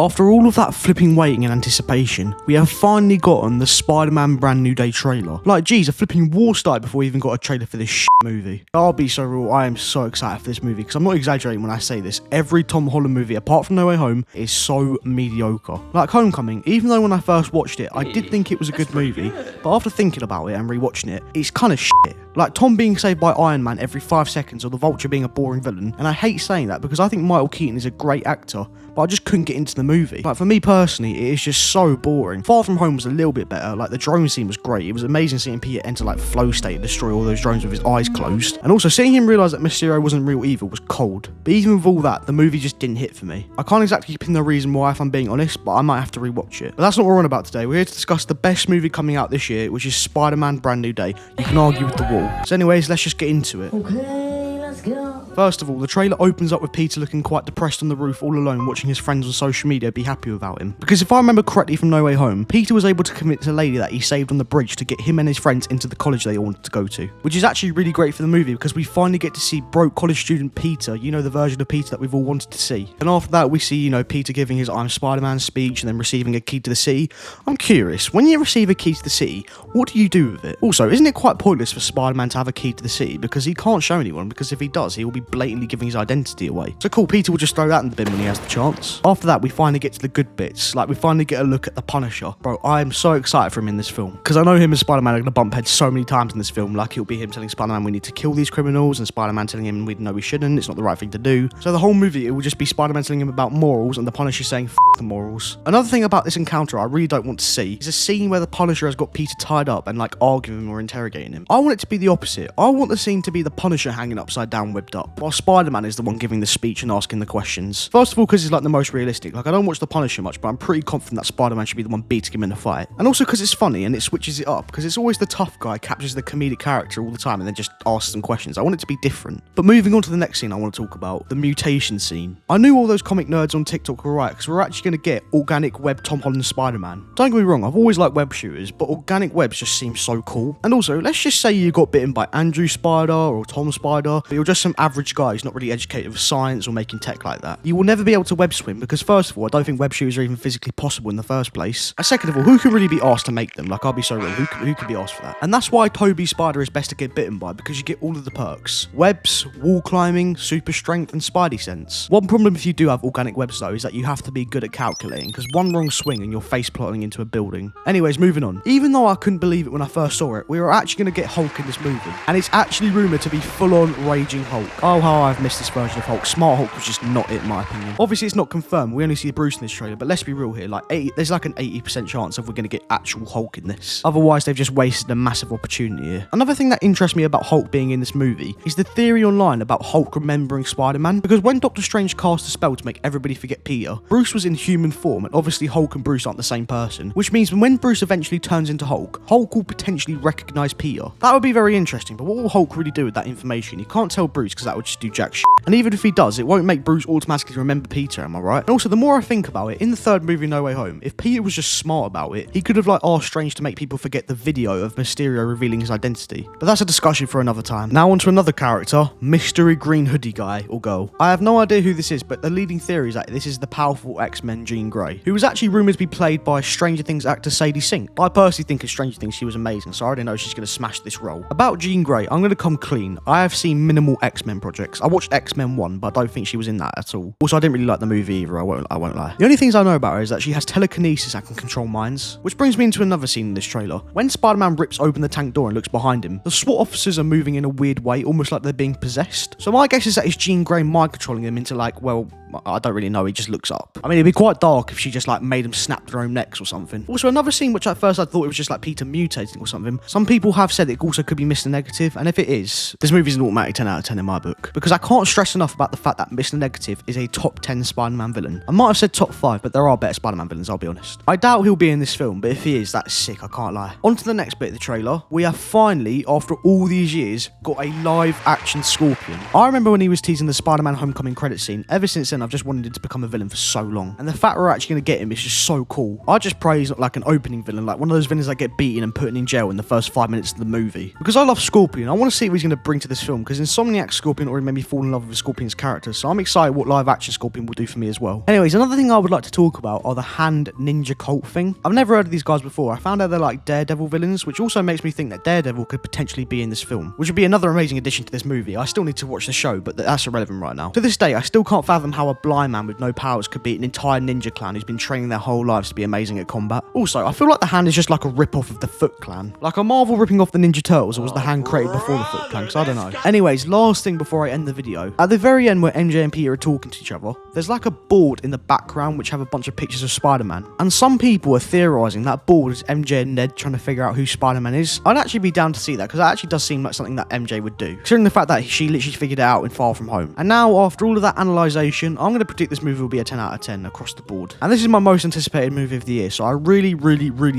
After all of that flipping waiting and anticipation, we have finally gotten the Spider-Man Brand New Day trailer. Like, geez, a flipping war started before we even got a trailer for this shit movie. I'll be so real, I am so excited for this movie, because I'm not exaggerating when I say this. Every Tom Holland movie, apart from No Way Home, is so mediocre. Like Homecoming, even though when I first watched it, I did think it was a good movie, but after thinking about it and rewatching it, it's kind of shit. Like Tom being saved by Iron Man every 5 seconds, or the Vulture being a boring villain, and I hate saying that because I think Michael Keaton is a great actor, but I just couldn't get into the movie. Like, for me personally, it is just so boring. Far From Home was a little bit better. Like, the drone scene was great. It was amazing seeing Peter enter, like, flow state and destroy all those drones with his eyes closed. And also, seeing him realise that Mysterio wasn't real evil was cold. But even with all that, the movie just didn't hit for me. I can't exactly pin the reason why, if I'm being honest, but I might have to rewatch it. But that's not what we're on about today. We're here to discuss the best movie coming out this year, which is Spider-Man Brand New Day. You can argue with the wall. So anyways, let's just get into it. Okay, let's go. First of all, the trailer opens up with Peter looking quite depressed on the roof all alone, watching his friends on social media be happy without him. Because if I remember correctly from No Way Home, Peter was able to convince a lady that he saved on the bridge to get him and his friends into the college they all wanted to go to. Which is actually really great for the movie because we finally get to see broke college student Peter, you know, the version of Peter that we've all wanted to see. And after that, we see, you know, Peter giving his I'm Spider-Man speech and then receiving a key to the city. I'm curious, when you receive a key to the city, what do you do with it? Also, isn't it quite pointless for Spider-Man to have a key to the city because he can't show anyone, because if he does, he will be blatantly giving his identity away. So cool, Peter will just throw that in the bin when he has the chance. After that, we finally get to the good bits. Like, we finally get a look at the Punisher. Bro, I am so excited for him in this film, because I know him and Spider-Man are going to bump heads so many times in this film. Like, it'll be him telling Spider-Man we need to kill these criminals, and Spider-Man telling him we know we shouldn't, it's not the right thing to do. So the whole movie, it will just be Spider-Man telling him about morals, and the Punisher saying F the morals. Another thing about this encounter I really don't want to see is a scene where the Punisher has got Peter tied up and, like, arguing or interrogating him. I want it to be the opposite. I want the scene to be the Punisher hanging upside down, whipped up, while Spider-Man is the one giving the speech and asking the questions. First of all, because it's like the most realistic. Like, I don't watch the Punisher much, but I'm pretty confident that Spider-Man should be the one beating him in a fight. And also because it's funny and it switches it up, because it's always the tough guy captures the comedic character all the time and then just asks some questions. I want it to be different. But moving on to the next scene I want to talk about, the mutation scene. I knew all those comic nerds on TikTok were right, because we're actually going to get organic web Tom Holland Spider-Man. Don't get me wrong, I've always liked web shooters, but organic webs just seem so cool. And also, let's just say you got bitten by Andrew Spider or Tom Spider, but you're just some average guy who's not really educated with science or making tech like that. You will never be able to web swim, because first of all, I don't think web shooters are even physically possible in the first place. And second of all, who can really be asked to make them? Like, I'll be so real, who can be asked for that? And that's why Toby Spider is best to get bitten by, because you get all of the perks. Webs, wall climbing, super strength, and spidey sense. One problem if you do have organic webs though is that you have to be good at calculating, because one wrong swing and you're face plotting into a building. Anyways, moving on. Even though I couldn't believe it when I first saw it, we were actually going to get Hulk in this movie. And it's actually rumoured to be full-on raging Hulk. Oh, how I've missed this version of Hulk. Smart Hulk was just not it in my opinion. Obviously, it's not confirmed. We only see Bruce in this trailer, but let's be real here. Like, there's like an 80% chance of we're going to get actual Hulk in this. Otherwise, they've just wasted a massive opportunity here. Another thing that interests me about Hulk being in this movie is the theory online about Hulk remembering Spider-Man. Because when Doctor Strange cast a spell to make everybody forget Peter, Bruce was in human form, and obviously Hulk and Bruce aren't the same person. Which means when Bruce eventually turns into Hulk, Hulk will potentially recognise Peter. That would be very interesting, but what will Hulk really do with that information? You can't tell Bruce because that would just do jack shit. And even if he does, it won't make Bruce automatically remember Peter, am I right? And also, the more I think about it, in the third movie No Way Home, if Peter was just smart about it, he could have like asked Strange to make people forget the video of Mysterio revealing his identity. But that's a discussion for another time. Now on to another character, Mystery Green Hoodie guy or girl. I have no idea who this is, but the leading theory is that this is the powerful X-Men Jean Grey, who was actually rumoured to be played by Stranger Things actor Sadie Sink. I personally think in Stranger Things she was amazing, so I already know she's going to smash this role. About Jean Grey, I'm going to come clean. I have seen minimal X-Men projects. I watched X-Men 1, but I don't think she was in that at all. Also, I didn't really like the movie either, I won't lie. The only things I know about her is that she has telekinesis and can control minds. Which brings me into another scene in this trailer. When Spider-Man rips open the tank door and looks behind him, the SWAT officers are moving in a weird way, almost like they're being possessed. So my guess is that it's Jean Grey mind controlling them into like, well, I don't really know, he just looks up. I mean, it'd be quite dark if she just like made them snap their own necks or something. Also, another scene which at first I thought it was just like Peter mutating or something. Some people have said it also could be Mr. Negative, and if it is, this movie's an automatic 10 out of 10 in my book. Because I can't stress enough about the fact that Mr. Negative is a top 10 Spider-Man villain. I might have said top 5, but there are better Spider-Man villains, I'll be honest. I doubt he'll be in this film, but if he is, that's sick, I can't lie. On to the next bit of the trailer. We have finally, after all these years, got a live action Scorpion. I remember when he was teasing the Spider-Man Homecoming credit scene. Ever since then, I've just wanted him to become a villain for so long. And the fact we're actually going to get him is just so cool. I just pray he's not like an opening villain, like one of those villains that get beaten and put in jail in the first 5 minutes of the movie. Because I love Scorpion, I want to see what he's going to bring to this film, because Insomniac's Scorpion Scorpion already made me fall in love with Scorpion's character, so I'm excited what live action Scorpion will do for me as well. Anyways, another thing I would like to talk about are the hand ninja cult thing. I've never heard of these guys before. I found out they're like Daredevil villains, which also makes me think that Daredevil could potentially be in this film, which would be another amazing addition to this movie. I still need to watch the show, but that's irrelevant right now. To this day, I still can't fathom how a blind man with no powers could beat an entire ninja clan who's been training their whole lives to be amazing at combat. Also, I feel like the hand is just like a rip-off of the Foot Clan. Like, are Marvel ripping off the Ninja Turtles, or was the hand created before the Foot Clan? Because I don't know. Anyways, last thing before I end the video. At the very end where MJ and Peter are talking to each other, there's like a board in the background which have a bunch of pictures of Spider-Man. And some people are theorising that board is MJ and Ned trying to figure out who Spider-Man is. I'd actually be down to see that, because that actually does seem like something that MJ would do, considering the fact that she literally figured it out in Far From Home. And now, after all of that analysation, I'm going to predict this movie will be a 10 out of 10 across the board. And this is my most anticipated movie of the year, so I really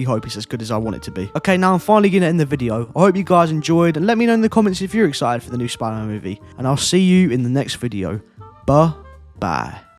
hope it's as good as I want it to be. Okay, now I'm finally going to end the video. I hope you guys enjoyed, and let me know in the comments if you're excited for the new Spider-Man movie. And I'll see you in the next video. Bye.